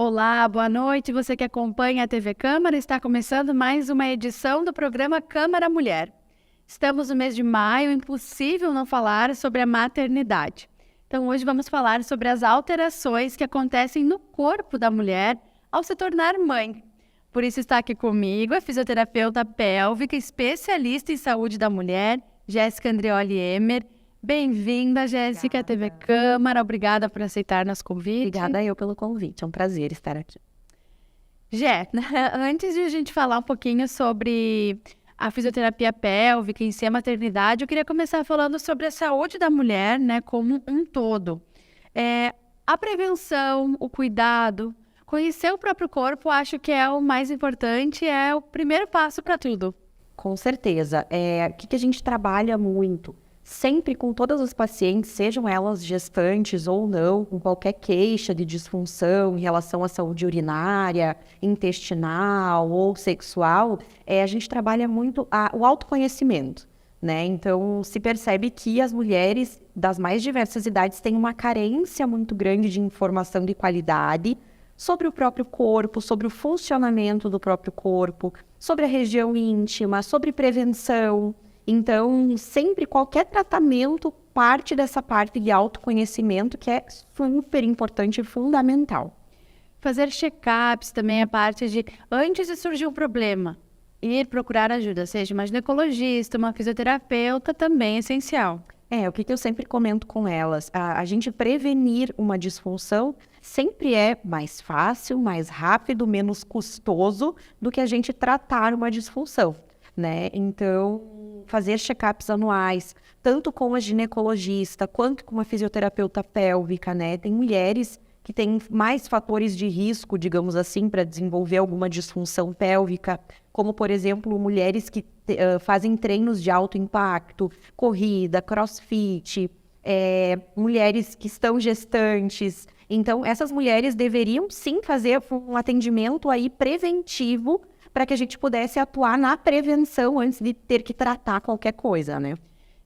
Olá, boa noite. Você que acompanha a TV Câmara, está começando mais uma edição do programa Câmara Mulher. Estamos no mês de maio, impossível não falar sobre a maternidade. Então hoje vamos falar sobre as alterações que acontecem no corpo da mulher ao se tornar mãe. Por isso está aqui comigo a fisioterapeuta pélvica, especialista em saúde da mulher, Jéssica Andreoli Emer. Bem-vinda, Jéssica, à TV Câmara. Obrigada por aceitar nosso convite. Obrigada eu pelo convite, é um prazer estar aqui. Jé, antes de a gente falar um pouquinho sobre a fisioterapia pélvica em si, a maternidade, eu queria começar falando sobre a saúde da mulher, né, como um todo. A prevenção, o cuidado, conhecer o próprio corpo, acho que é o mais importante, é o primeiro passo para tudo. Com certeza. O que a gente trabalha muito? Sempre com todas as pacientes, sejam elas gestantes ou não, com qualquer queixa de disfunção em relação à saúde urinária, intestinal ou sexual, a gente trabalha muito o autoconhecimento, né? Então, se percebe que as mulheres das mais diversas idades têm uma carência muito grande de informação de qualidade sobre o próprio corpo, sobre o funcionamento do próprio corpo, sobre a região íntima, sobre prevenção. Então, sempre qualquer tratamento parte dessa parte de autoconhecimento que é super importante e fundamental. Fazer check-ups também é parte de, antes de surgir um problema, ir procurar ajuda, seja uma ginecologista, uma fisioterapeuta, também é essencial. O que eu sempre comento com elas, a gente prevenir uma disfunção sempre é mais fácil, mais rápido, menos custoso do que a gente tratar uma disfunção, né? Então, fazer check-ups anuais, tanto com a ginecologista quanto com a fisioterapeuta pélvica, né? Tem mulheres que têm mais fatores de risco, digamos assim, para desenvolver alguma disfunção pélvica, como, por exemplo, mulheres que fazem treinos de alto impacto, corrida, crossfit, mulheres que estão gestantes. Então, essas mulheres deveriam sim fazer um atendimento aí preventivo para que a gente pudesse atuar na prevenção antes de ter que tratar qualquer coisa, né?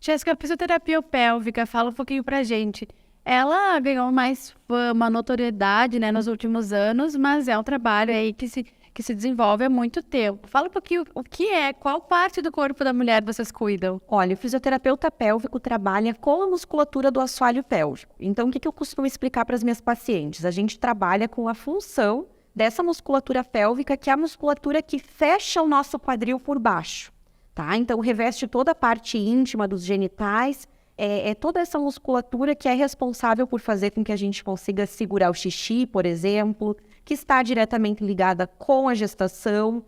Jéssica, a fisioterapia pélvica, fala um pouquinho pra gente. Ela ganhou mais fama, notoriedade, né, nos últimos anos, mas é um trabalho aí que se desenvolve há muito tempo. Fala um pouquinho o que é, qual parte do corpo da mulher vocês cuidam? Olha, o fisioterapeuta pélvico trabalha com a musculatura do assoalho pélvico. Então, o que eu costumo explicar para as minhas pacientes? A gente trabalha com a função dessa musculatura pélvica, que é a musculatura que fecha o nosso quadril por baixo, tá? Então, reveste toda a parte íntima dos genitais, toda essa musculatura que é responsável por fazer com que a gente consiga segurar o xixi, por exemplo, que está diretamente ligada com a gestação,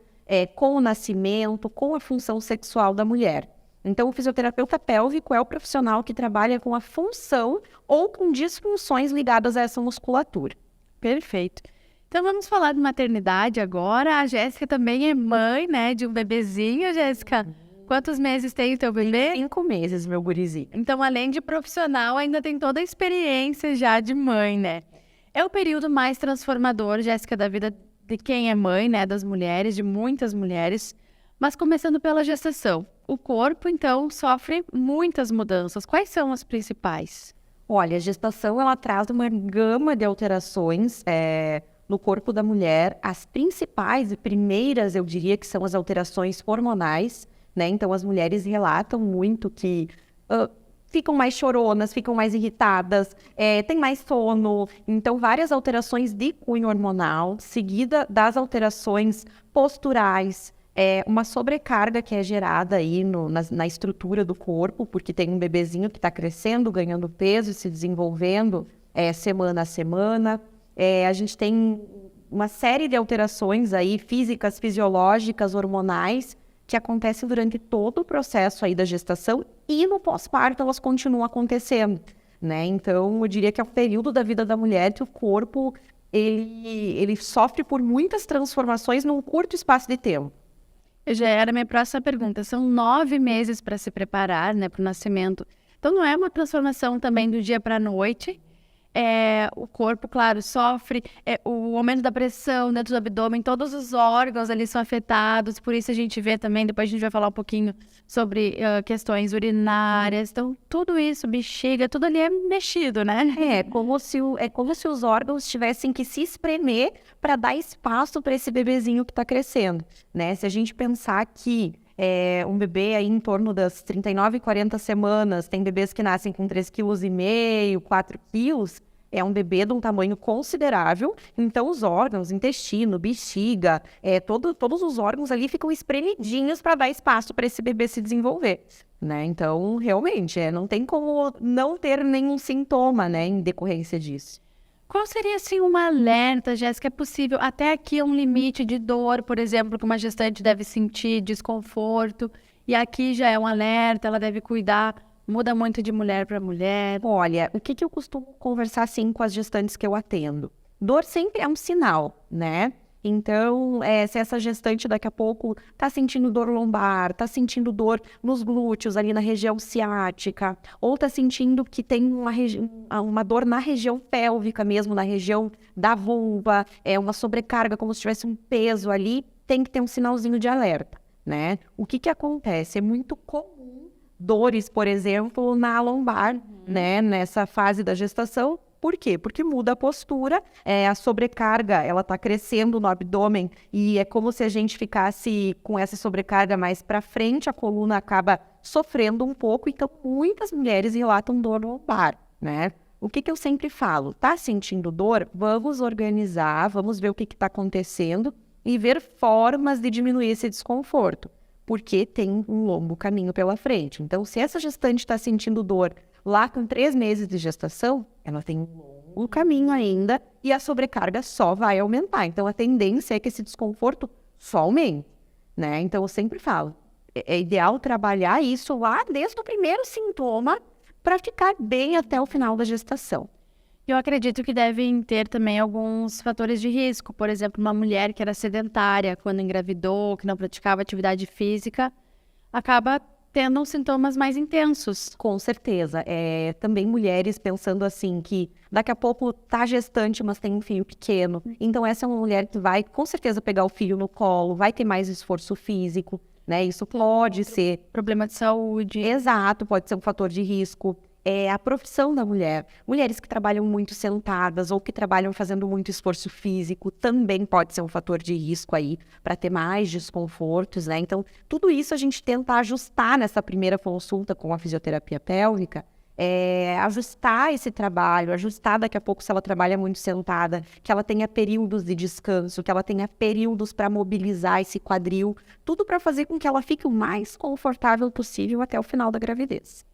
com o nascimento, com a função sexual da mulher. Então, o fisioterapeuta pélvico é o profissional que trabalha com a função ou com disfunções ligadas a essa musculatura. Perfeito. Então vamos falar de maternidade agora. A Jéssica também é mãe, né, de um bebezinho, Jéssica. Quantos meses tem o teu bebê? 5 meses, meu gurizinho. Então, além de profissional, ainda tem toda a experiência já de mãe, né? É o período mais transformador, Jéssica, da vida de quem é mãe, né, das mulheres, de muitas mulheres. Mas começando pela gestação. O corpo, então, sofre muitas mudanças. Quais são as principais? Olha, a gestação, ela traz uma gama de alterações, no corpo da mulher. As principais e primeiras, eu diria que são as alterações hormonais, né? Então, as mulheres relatam muito que ficam mais choronas, ficam mais irritadas, tem mais sono. Então, várias alterações de cunho hormonal, seguida das alterações posturais, uma sobrecarga que é gerada aí na estrutura do corpo, porque tem um bebezinho que está crescendo, ganhando peso e se desenvolvendo semana a semana. A gente tem uma série de alterações aí, físicas, fisiológicas, hormonais, que acontecem durante todo o processo aí da gestação e no pós-parto elas continuam acontecendo, né? Então, eu diria que é o período da vida da mulher que o corpo, ele sofre por muitas transformações num curto espaço de tempo. Já era a minha próxima pergunta. São 9 meses para se preparar, né, para o nascimento. Então, não é uma transformação também do dia para a noite. o corpo, claro, sofre o aumento da pressão dentro do abdômen, todos os órgãos ali são afetados, por isso a gente vê também, depois a gente vai falar um pouquinho sobre questões urinárias, então tudo isso, bexiga, tudo ali é mexido, né? É como se os órgãos tivessem que se espremer para dar espaço para esse bebezinho que está crescendo, né? Se a gente pensar que um bebê aí em torno das 39, 40 semanas, tem bebês que nascem com 3,5 kg, 4 quilos, é um bebê de um tamanho considerável, então os órgãos, intestino, bexiga, todos os órgãos ali ficam espremidinhos para dar espaço para esse bebê se desenvolver, né? Então, realmente, não tem como não ter nenhum sintoma, né, em decorrência disso. Qual seria, assim, um alerta, Jéssica? É possível, até aqui um limite de dor, por exemplo, que uma gestante deve sentir, desconforto, e aqui já é um alerta, ela deve cuidar, muda muito de mulher para mulher. Olha, o que eu costumo conversar, assim, com as gestantes que eu atendo? Dor sempre é um sinal, né? Então, se essa gestante daqui a pouco está sentindo dor lombar, está sentindo dor nos glúteos, ali na região ciática, ou está sentindo que tem uma dor na região pélvica mesmo, na região da vulva, uma sobrecarga, como se tivesse um peso ali, tem que ter um sinalzinho de alerta, né? O que acontece? É muito comum dores, por exemplo, na lombar, né? Nessa fase da gestação. Por quê? Porque muda a postura, a sobrecarga, ela está crescendo no abdômen e é como se a gente ficasse com essa sobrecarga mais para frente, a coluna acaba sofrendo um pouco, então muitas mulheres relatam dor lombar, né? O que eu sempre falo? Tá sentindo dor? Vamos organizar, vamos ver o que está acontecendo e ver formas de diminuir esse desconforto, porque tem um longo caminho pela frente. Então, se essa gestante está sentindo dor lá com 3 meses de gestação, ela tem um longo caminho ainda e a sobrecarga só vai aumentar. Então, a tendência é que esse desconforto só aumente, né? Então, eu sempre falo, é ideal trabalhar isso lá desde o primeiro sintoma para ficar bem até o final da gestação. Eu acredito que devem ter também alguns fatores de risco. Por exemplo, uma mulher que era sedentária quando engravidou, que não praticava atividade física, acaba tendo uns sintomas mais intensos. Com certeza. Também mulheres pensando assim que daqui a pouco tá gestante, mas tem um filho pequeno. Então essa é uma mulher que vai com certeza pegar o filho no colo, vai ter mais esforço físico, né? Isso pode ser Problema de saúde. Exato, pode ser um fator de risco. A profissão da mulher. Mulheres que trabalham muito sentadas ou que trabalham fazendo muito esforço físico também pode ser um fator de risco aí para ter mais desconfortos, né? Então, tudo isso a gente tenta ajustar nessa primeira consulta com a fisioterapia pélvica, ajustar esse trabalho, ajustar daqui a pouco se ela trabalha muito sentada, que ela tenha períodos de descanso, que ela tenha períodos para mobilizar esse quadril, tudo para fazer com que ela fique o mais confortável possível até o final da gravidez.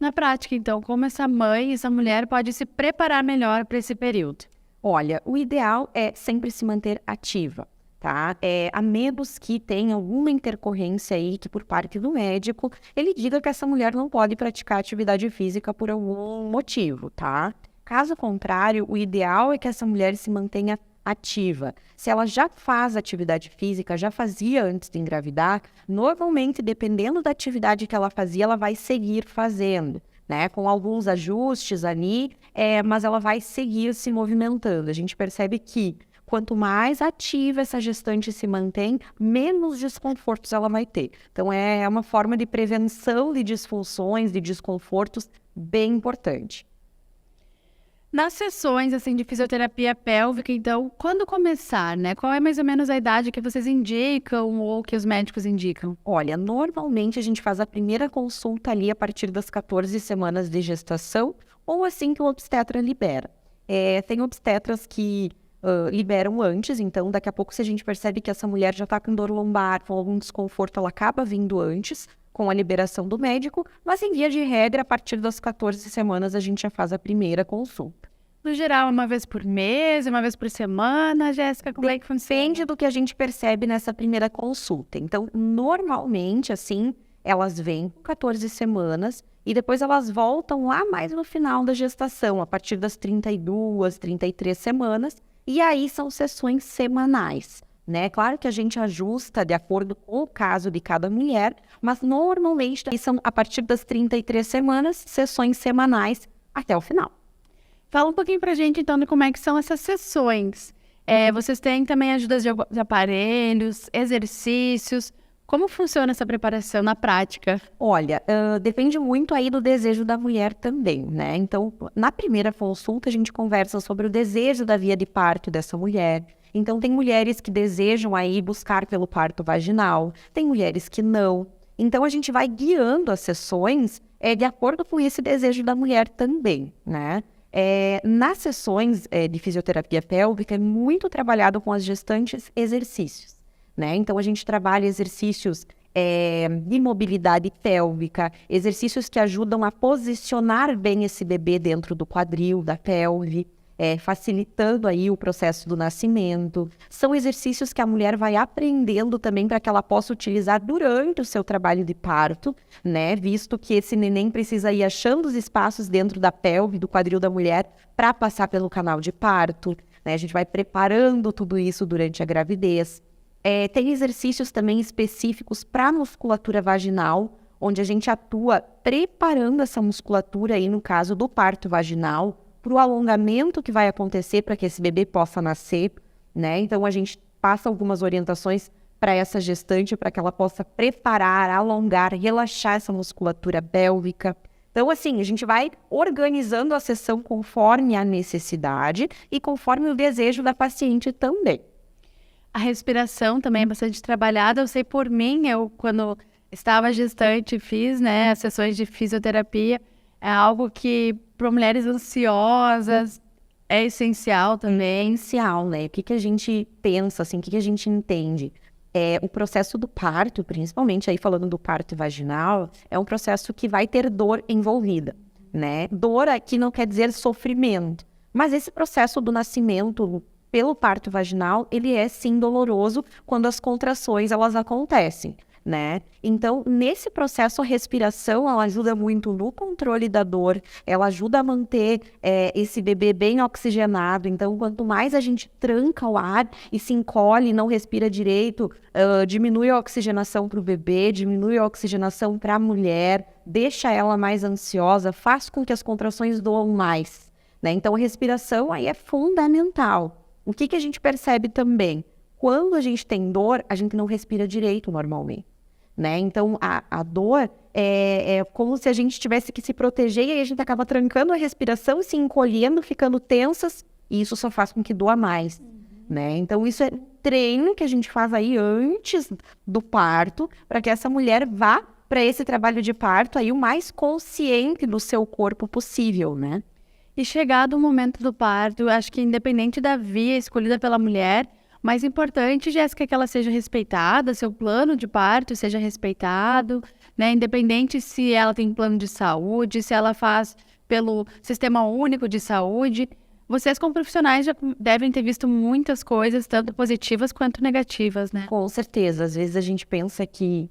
Na prática, então, como essa mãe, essa mulher pode se preparar melhor para esse período? Olha, o ideal é sempre se manter ativa, tá? A menos que tenha alguma intercorrência aí que por parte do médico, ele diga que essa mulher não pode praticar atividade física por algum motivo, tá? Caso contrário, o ideal é que essa mulher se mantenha ativa. Se ela já faz atividade física, já fazia antes de engravidar, normalmente, dependendo da atividade que ela fazia, ela vai seguir fazendo, né? Com alguns ajustes ali, mas ela vai seguir se movimentando. A gente percebe que quanto mais ativa essa gestante se mantém, menos desconfortos ela vai ter. Então, é uma forma de prevenção de disfunções, de desconfortos bem importante. Nas sessões, assim, de fisioterapia pélvica, então, quando começar, né? Qual é mais ou menos a idade que vocês indicam ou que os médicos indicam? Olha, normalmente a gente faz a primeira consulta ali a partir das 14 semanas de gestação ou assim que o obstetra libera. Tem obstetras que liberam antes, então daqui a pouco se a gente percebe que essa mulher já está com dor lombar, com algum desconforto, ela acaba vindo antes, com a liberação do médico, mas em via de regra, a partir das 14 semanas a gente já faz a primeira consulta. No geral, uma vez por mês, uma vez por semana, Jéssica, como é que funciona? Depende do que a gente percebe nessa primeira consulta. Então, normalmente, assim, elas vêm com 14 semanas e depois elas voltam lá mais no final da gestação, a partir das 32, 33 semanas, e aí são sessões semanais, né? Claro que a gente ajusta de acordo com o caso de cada mulher, mas normalmente são a partir das 33 semanas, sessões semanais até o final. Fala um pouquinho pra gente, então, de como é que são essas sessões. Vocês têm também ajudas de aparelhos, exercícios. Como funciona essa preparação na prática? Olha, depende muito aí do desejo da mulher também, né? Então, na primeira consulta, a gente conversa sobre o desejo da via de parto dessa mulher. Então, tem mulheres que desejam aí buscar pelo parto vaginal, tem mulheres que não. Então, a gente vai guiando as sessões de acordo com esse desejo da mulher também, né? Nas sessões de fisioterapia pélvica, é muito trabalhado com as gestantes exercícios, né? Então, a gente trabalha exercícios de mobilidade pélvica, exercícios que ajudam a posicionar bem esse bebê dentro do quadril, da pelve, facilitando aí o processo do nascimento. São exercícios que a mulher vai aprendendo também para que ela possa utilizar durante o seu trabalho de parto, né? Visto que esse neném precisa ir achando os espaços dentro da pelve, do quadril da mulher, para passar pelo canal de parto, né? A gente vai preparando tudo isso durante a gravidez. Tem exercícios também específicos para a musculatura vaginal, onde a gente atua preparando essa musculatura aí no caso do parto vaginal, para o alongamento que vai acontecer para que esse bebê possa nascer, né? Então, a gente passa algumas orientações para essa gestante, para que ela possa preparar, alongar, relaxar essa musculatura pélvica. Então, assim, a gente vai organizando a sessão conforme a necessidade e conforme o desejo da paciente também. A respiração também é bastante trabalhada. Eu sei por mim, eu quando estava gestante fiz, né, as sessões de fisioterapia. É algo que, para mulheres ansiosas, é essencial também. Essencial, né? O que a gente pensa, assim, o que a gente entende? O processo do parto, principalmente aí falando do parto vaginal, é um processo que vai ter dor envolvida, né? Dor aqui não quer dizer sofrimento, mas esse processo do nascimento pelo parto vaginal, ele é sim doloroso quando as contrações elas acontecem, né? Então, nesse processo, a respiração, ela ajuda muito no controle da dor, ela ajuda a manter esse bebê bem oxigenado. Então, quanto mais a gente tranca o ar e se encolhe, não respira direito, diminui a oxigenação para o bebê, diminui a oxigenação para a mulher, deixa ela mais ansiosa, faz com que as contrações doam mais, né? Então, a respiração aí é fundamental. O que a gente percebe também? Quando a gente tem dor, a gente não respira direito normalmente, né? Então, a dor é como se a gente tivesse que se proteger e aí a gente acaba trancando a respiração, se encolhendo, ficando tensas, e isso só faz com que doa mais, né? Então, isso é treino que a gente faz aí antes do parto, para que essa mulher vá para esse trabalho de parto aí o mais consciente do seu corpo possível, né? E chegado o momento do parto, acho que independente da via escolhida pela mulher, mais importante, Jéssica, é que ela seja respeitada, seu plano de parto seja respeitado, né? Independente se ela tem plano de saúde, se ela faz pelo Sistema Único de Saúde. Vocês, como profissionais, já devem ter visto muitas coisas, tanto positivas quanto negativas, né? Com certeza. Às vezes a gente pensa que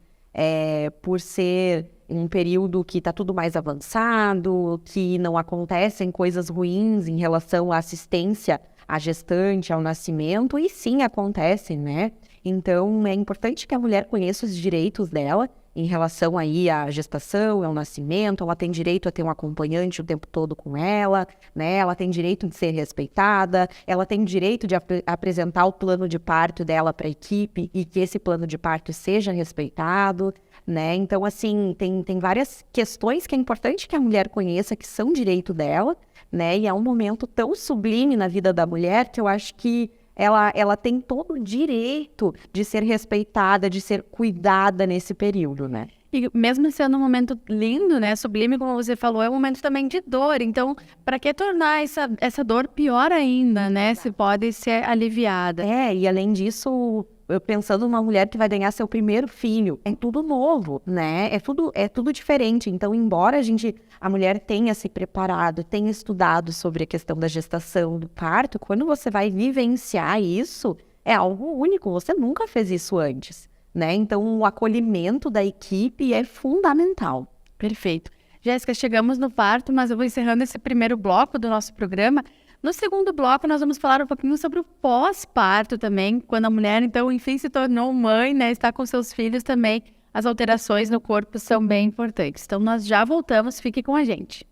por ser um período que está tudo mais avançado, que não acontecem coisas ruins em relação à assistência à gestante, ao nascimento, e sim acontecem, né? Então, é importante que a mulher conheça os direitos dela em relação aí à gestação, ao nascimento. Ela tem direito a ter um acompanhante o tempo todo com ela, né? Ela tem direito de ser respeitada, ela tem direito de apresentar o plano de parto dela para a equipe e que esse plano de parto seja respeitado, né? Então, assim, tem várias questões que é importante que a mulher conheça, que são direito dela, né? E é um momento tão sublime na vida da mulher que eu acho que ela tem todo o direito de ser respeitada, de ser cuidada nesse período, né? E mesmo sendo um momento lindo, né, sublime, como você falou, é um momento também de dor. Então, para que tornar essa dor pior ainda, né, se pode ser aliviada? E além disso, eu pensando numa mulher que vai ganhar seu primeiro filho, é tudo novo, né? É tudo diferente. Então, embora a mulher tenha se preparado, tenha estudado sobre a questão da gestação, do parto, quando você vai vivenciar isso, é algo único. Você nunca fez isso antes, né? Então, o acolhimento da equipe é fundamental. Perfeito. Jéssica, chegamos no parto, mas eu vou encerrando esse primeiro bloco do nosso programa. No segundo bloco, nós vamos falar um pouquinho sobre o pós-parto também, quando a mulher, então, enfim, se tornou mãe, né, está com seus filhos também. As alterações no corpo são bem importantes. Então, nós já voltamos, fique com a gente.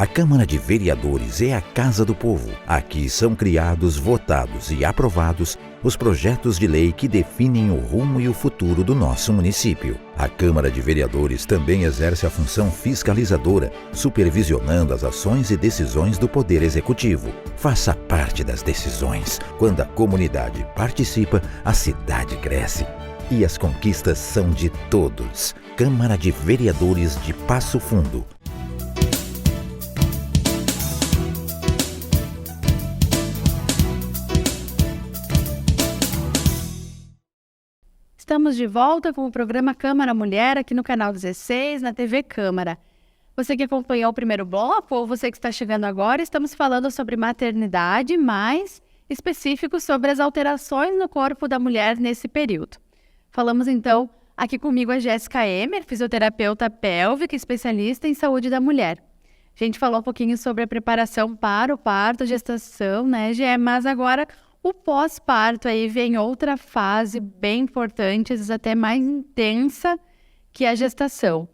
A Câmara de Vereadores é a Casa do Povo. Aqui são criados, votados e aprovados os projetos de lei que definem o rumo e o futuro do nosso município. A Câmara de Vereadores também exerce a função fiscalizadora, supervisionando as ações e decisões do Poder Executivo. Faça parte das decisões. Quando a comunidade participa, a cidade cresce. E as conquistas são de todos. Câmara de Vereadores de Passo Fundo. Estamos de volta com o programa Câmara Mulher aqui no canal 16, na TV Câmara. Você que acompanhou o primeiro bloco ou você que está chegando agora, estamos falando sobre maternidade, mais específico sobre as alterações no corpo da mulher nesse período. Falamos então aqui comigo a Jéssica Emer, fisioterapeuta pélvica, especialista em saúde da mulher. A gente falou um pouquinho sobre a preparação para o parto, a gestação, né, Gé? Mas agora o pós-parto aí vem outra fase bem importante, às vezes até mais intensa que a gestação.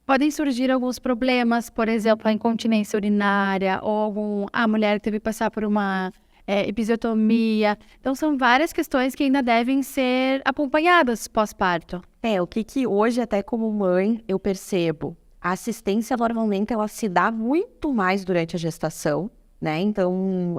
Podem surgir alguns problemas, por exemplo, a incontinência urinária ou a mulher que teve que passar por uma episiotomia. Então, são várias questões que ainda devem ser acompanhadas pós-parto. O que hoje, até como mãe, eu percebo? A assistência, normalmente, ela se dá muito mais durante a gestação, né? Então,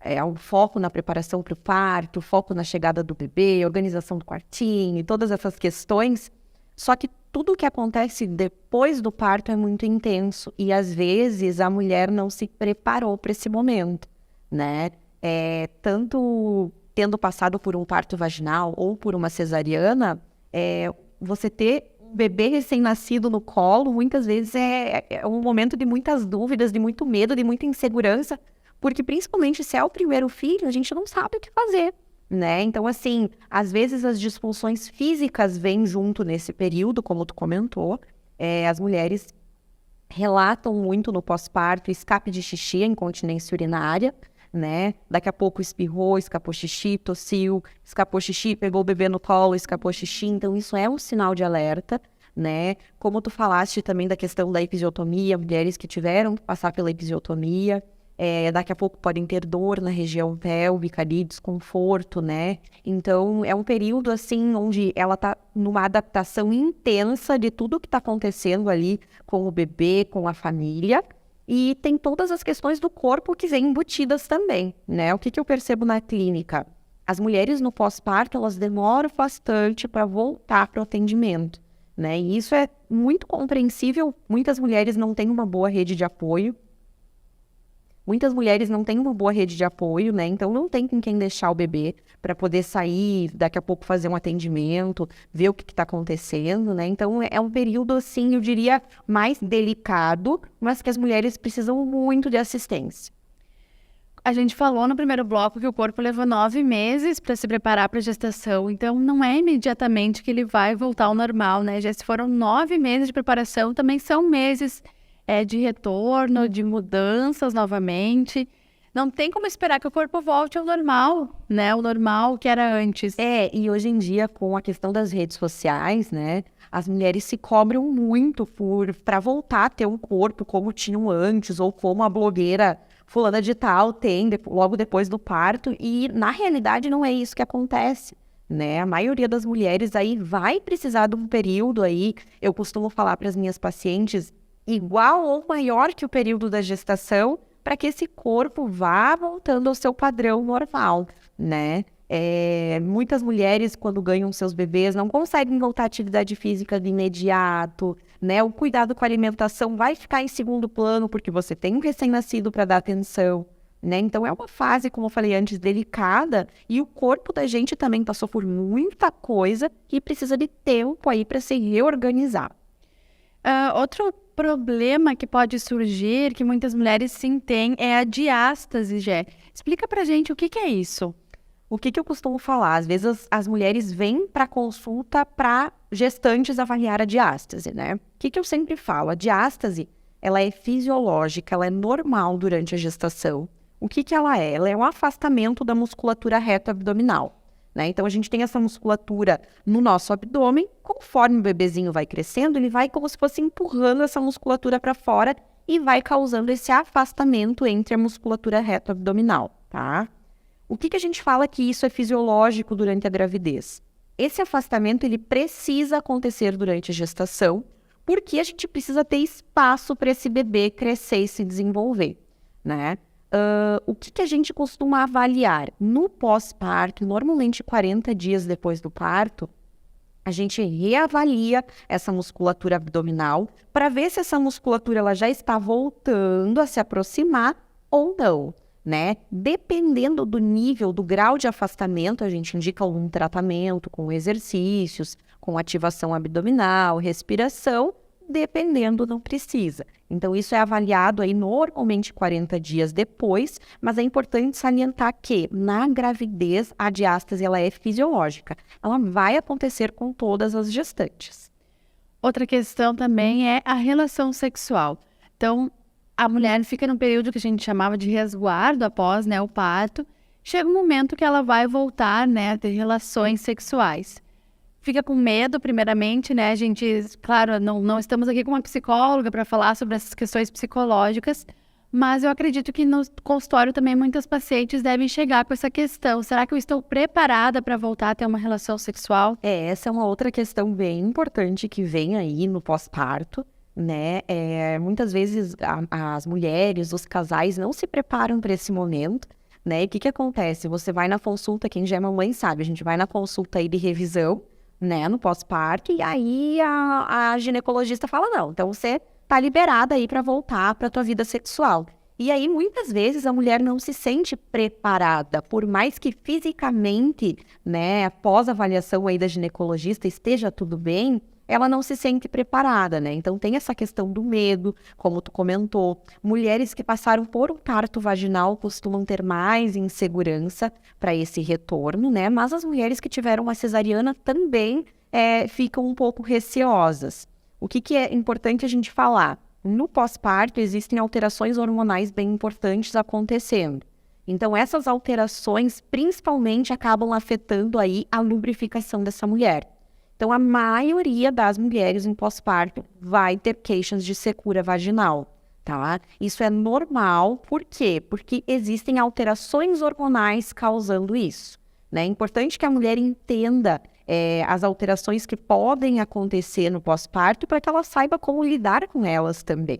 é um foco na preparação para o parto, foco na chegada do bebê, organização do quartinho, todas essas questões. Só que tudo o que acontece depois do parto é muito intenso e, às vezes, a mulher não se preparou para esse momento, né? Tanto tendo passado por um parto vaginal ou por uma cesariana, você ter um bebê recém-nascido no colo, muitas vezes é um momento de muitas dúvidas, de muito medo, de muita insegurança, porque principalmente se é o primeiro filho, a gente não sabe o que fazer, né? Então, assim, às vezes as disfunções físicas vêm junto nesse período, como tu comentou. As mulheres relatam muito no pós-parto escape de xixi, incontinência urinária, né? Daqui a pouco espirrou, escapou xixi, tossiu, escapou xixi, pegou o bebê no colo, escapou xixi. Então, isso é um sinal de alerta, né? Como tu falaste também da questão da episiotomia, mulheres que tiveram que passar pela episiotomia, daqui a pouco podem ter dor na região pélvica ali, desconforto, né? Então, é um período, assim, onde ela tá numa adaptação intensa de tudo que tá acontecendo ali com o bebê, com a família, e tem todas as questões do corpo que vêm embutidas também, né? O que eu percebo na clínica? As mulheres no pós-parto, elas demoram bastante para voltar para o atendimento, né? E isso é muito compreensível. Muitas mulheres não têm uma boa rede de apoio. Né? Então não tem com quem deixar o bebê para poder sair, daqui a pouco fazer um atendimento, ver o que está acontecendo, né? Então é um período, assim, eu diria, mais delicado, mas que as mulheres precisam muito de assistência. A gente falou no primeiro bloco que o corpo leva 9 meses para se preparar para a gestação, então não é imediatamente que ele vai voltar ao normal, né? Já se foram 9 meses de preparação, também são meses de retorno, de mudanças novamente. Não tem como esperar que o corpo volte ao normal, né? O normal que era antes. E hoje em dia, com a questão das redes sociais, né? As mulheres se cobram muito para voltar a ter um corpo como tinham antes, ou como a blogueira fulana de tal tem logo depois do parto. E, na realidade, não é isso que acontece, né? A maioria das mulheres aí vai precisar de um período aí, eu costumo falar para as minhas pacientes, igual ou maior que o período da gestação, para que esse corpo vá voltando ao seu padrão normal, né? Muitas mulheres, quando ganham seus bebês, não conseguem voltar à atividade física de imediato, né? O cuidado com a alimentação vai ficar em segundo plano, porque você tem um recém-nascido para dar atenção, né? Então, é uma fase, como eu falei antes, delicada, e o corpo da gente também passou por muita coisa e precisa de tempo aí para se reorganizar. Outro problema que pode surgir, que muitas mulheres sim têm, é a diástase, Gé. Explica pra gente o que é isso. O que eu costumo falar? Às vezes as mulheres vêm para consulta para gestantes avaliar a diástase, né? O que eu sempre falo? A diástase, ela é fisiológica, ela é normal durante a gestação. O que ela é? Ela é um afastamento da musculatura reto-abdominal, né? Então, a gente tem essa musculatura no nosso abdômen. Conforme o bebezinho vai crescendo, ele vai como se fosse empurrando essa musculatura para fora e vai causando esse afastamento entre a musculatura reto-abdominal, tá? O que a gente fala que isso é fisiológico durante a gravidez? Esse afastamento, ele precisa acontecer durante a gestação, porque a gente precisa ter espaço para esse bebê crescer e se desenvolver, né? O que a gente costuma avaliar? No pós-parto, normalmente 40 dias depois do parto, a gente reavalia essa musculatura abdominal para ver se essa musculatura ela já está voltando a se aproximar ou não, né? Dependendo do nível, do grau de afastamento, a gente indica algum tratamento com exercícios, com ativação abdominal, respiração, dependendo, não precisa. Então, isso é avaliado aí normalmente 40 dias depois, mas é importante salientar que na gravidez a diástase ela é fisiológica. Ela vai acontecer com todas as gestantes. Outra questão também é a relação sexual. Então, a mulher fica num período que a gente chamava de resguardo após, né, o parto. Chega um momento que ela vai voltar, né, a ter relações sexuais. Fica com medo, primeiramente, né? A gente, claro, não estamos aqui com uma psicóloga para falar sobre essas questões psicológicas, mas eu acredito que no consultório também muitas pacientes devem chegar com essa questão. Será que eu estou preparada para voltar a ter uma relação sexual? Essa é uma outra questão bem importante que vem aí no pós-parto, né? Muitas vezes as mulheres, os casais não se preparam para esse momento, né? E o que acontece? Você vai na consulta, quem já é mamãe sabe, a gente vai na consulta aí de revisão, né, no pós-parto, e aí a ginecologista fala, não, então você tá liberada aí para voltar para tua vida sexual. E aí, muitas vezes, a mulher não se sente preparada, por mais que fisicamente, né, após a avaliação aí da ginecologista esteja tudo bem, ela não se sente preparada, né? Então, tem essa questão do medo, como tu comentou. Mulheres que passaram por um parto vaginal costumam ter mais insegurança para esse retorno, né? Mas as mulheres que tiveram uma cesariana também ficam um pouco receosas. O que é importante a gente falar? No pós-parto, existem alterações hormonais bem importantes acontecendo. Então, essas alterações, principalmente, acabam afetando aí a lubrificação dessa mulher. Então, a maioria das mulheres em pós-parto vai ter queixas de secura vaginal, tá? Isso é normal, por quê? Porque existem alterações hormonais causando isso, né? É importante que a mulher entenda as alterações que podem acontecer no pós-parto para que ela saiba como lidar com elas também.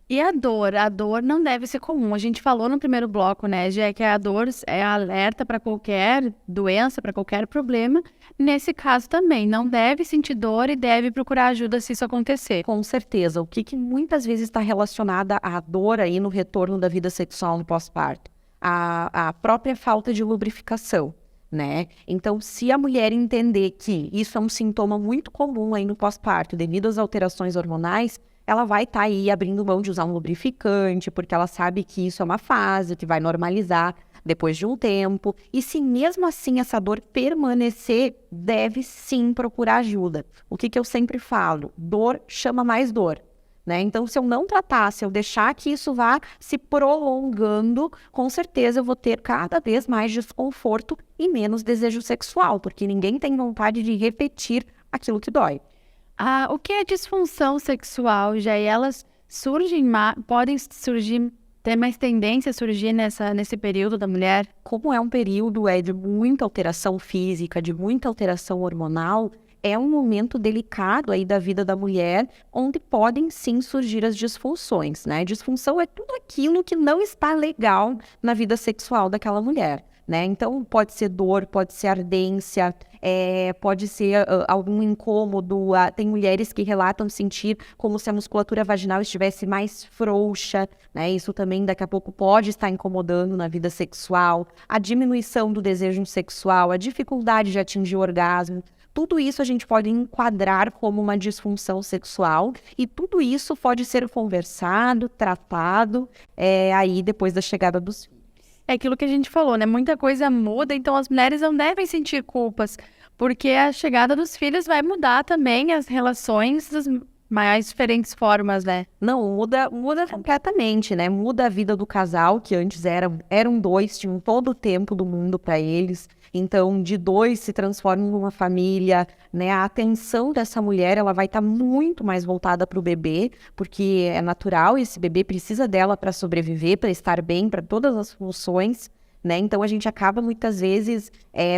E a dor não deve ser comum. A gente falou no primeiro bloco, né, Gê, que a dor é alerta para qualquer doença, para qualquer problema. Nesse caso também, não deve sentir dor e deve procurar ajuda se isso acontecer. Com certeza. O que muitas vezes está relacionada à dor aí no retorno da vida sexual no pós-parto? A própria falta de lubrificação, né? Então, se a mulher entender que isso é um sintoma muito comum aí no pós-parto, devido às alterações hormonais, ela vai estar aí abrindo mão de usar um lubrificante, porque ela sabe que isso é uma fase, que vai normalizar depois de um tempo. E se mesmo assim essa dor permanecer, deve sim procurar ajuda. O que eu sempre falo? Dor chama mais dor, né? Então, se eu não tratar, se eu deixar que isso vá se prolongando, com certeza eu vou ter cada vez mais desconforto e menos desejo sexual, porque ninguém tem vontade de repetir aquilo que dói. O que é disfunção sexual, já? E elas podem surgir, ter mais tendência a surgir nesse período da mulher? Como é um período de muita alteração física, de muita alteração hormonal, é um momento delicado aí da vida da mulher, onde podem sim surgir as disfunções, né? Disfunção é tudo aquilo que não está legal na vida sexual daquela mulher, né? Então, pode ser dor, pode ser ardência, pode ser algum incômodo. Tem mulheres que relatam sentir como se a musculatura vaginal estivesse mais frouxa, né? Isso também daqui a pouco pode estar incomodando na vida sexual. A diminuição do desejo sexual, a dificuldade de atingir o orgasmo. Tudo isso a gente pode enquadrar como uma disfunção sexual e tudo isso pode ser conversado, tratado aí depois da chegada dos filhos. É aquilo que a gente falou, né? Muita coisa muda, então as mulheres não devem sentir culpas, porque a chegada dos filhos vai mudar também as relações mais diferentes formas, né? Não, muda completamente, né? Muda a vida do casal, que antes eram dois, tinham todo o tempo do mundo para eles. Então, de dois se transformam numa família, né? A atenção dessa mulher, ela vai estar muito mais voltada para o bebê, porque é natural, esse bebê precisa dela para sobreviver, para estar bem, para todas as funções, né? Então, a gente acaba muitas vezes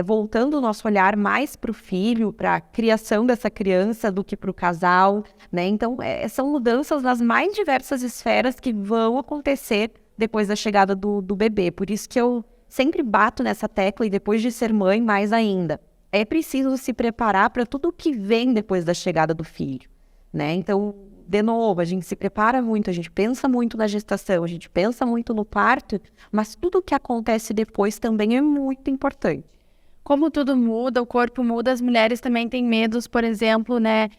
voltando o nosso olhar mais para o filho, para a criação dessa criança, do que para o casal, né? Então, são mudanças nas mais diversas esferas que vão acontecer depois da chegada do bebê. Por isso que eu sempre bato nessa tecla, e depois de ser mãe, mais ainda. É preciso se preparar para tudo o que vem depois da chegada do filho, né? Então, de novo, a gente se prepara muito, a gente pensa muito na gestação, a gente pensa muito no parto, mas tudo o que acontece depois também é muito importante. Como tudo muda, o corpo muda, as mulheres também têm medos, por exemplo, né,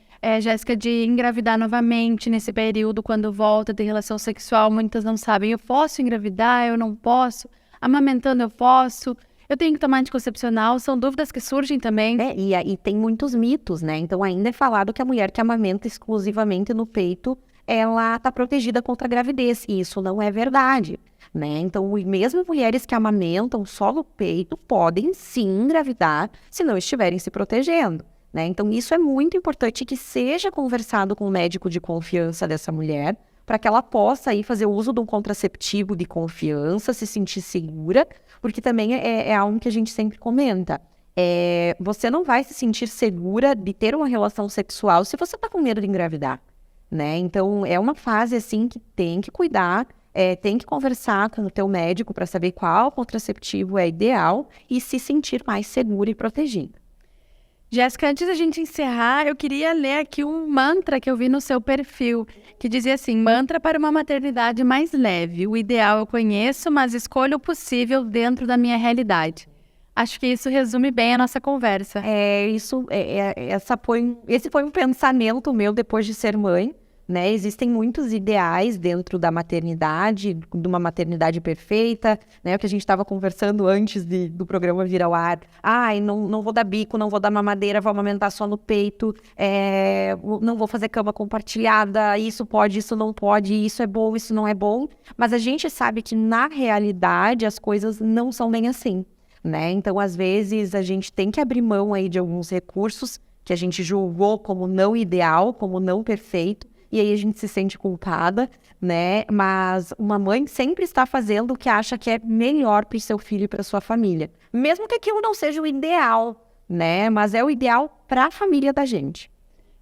Jéssica, de engravidar novamente nesse período, quando volta, ter relação sexual. Muitas não sabem, eu posso engravidar, eu não posso, amamentando eu posso, eu tenho que tomar anticoncepcional, são dúvidas que surgem também. E tem muitos mitos, né? Então ainda é falado que a mulher que amamenta exclusivamente no peito, ela está protegida contra a gravidez, e isso não é verdade, né? Então, mesmo mulheres que amamentam só no peito podem sim engravidar se não estiverem se protegendo, né? Então, isso é muito importante que seja conversado com o médico de confiança dessa mulher, para que ela possa aí fazer uso de um contraceptivo de confiança, se sentir segura, porque também é algo que a gente sempre comenta. Você não vai se sentir segura de ter uma relação sexual se você está com medo de engravidar, né? Então, é uma fase assim que tem que cuidar, tem que conversar com o teu médico para saber qual contraceptivo é ideal e se sentir mais segura e protegida. Jéssica, antes da gente encerrar, eu queria ler aqui um mantra que eu vi no seu perfil, que dizia assim: mantra para uma maternidade mais leve. O ideal eu conheço, mas escolho o possível dentro da minha realidade. Acho que isso resume bem a nossa conversa. Esse foi um pensamento meu depois de ser mãe, né? Existem muitos ideais dentro da maternidade, de uma maternidade perfeita, né? O que a gente estava conversando antes do programa vir ao ar. Não vou dar bico, não vou dar mamadeira, vou amamentar só no peito, não vou fazer cama compartilhada, isso pode, isso não pode, isso é bom, isso não é bom. Mas a gente sabe que, na realidade, as coisas não são bem assim, né? Então, às vezes, a gente tem que abrir mão aí de alguns recursos que a gente julgou como não ideal, como não perfeito, e aí a gente se sente culpada, né? Mas uma mãe sempre está fazendo o que acha que é melhor para o seu filho e para sua família. Mesmo que aquilo não seja o ideal, né? Mas é o ideal para a família da gente.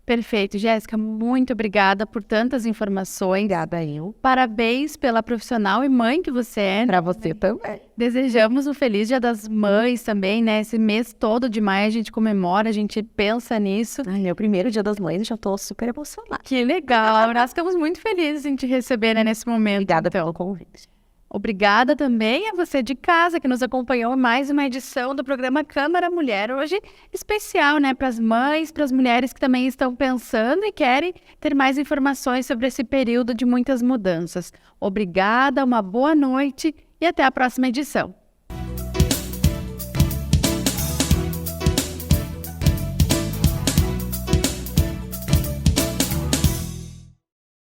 Perfeito, Jéssica, muito obrigada por tantas informações. Obrigada, eu. Parabéns pela profissional e mãe que você é. Para você também. Desejamos um feliz Dia das Mães também, né? Esse mês todo de maio a gente comemora, a gente pensa nisso. Meu primeiro Dia das Mães, já estou super emocionada. Que legal, nós ficamos muito felizes em te receber, né, nesse momento. Obrigada pelo convite. Obrigada também a você de casa que nos acompanhou em mais uma edição do programa Câmara Mulher. Hoje especial, né, para as mães, para as mulheres que também estão pensando e querem ter mais informações sobre esse período de muitas mudanças. Obrigada, uma boa noite e até a próxima edição.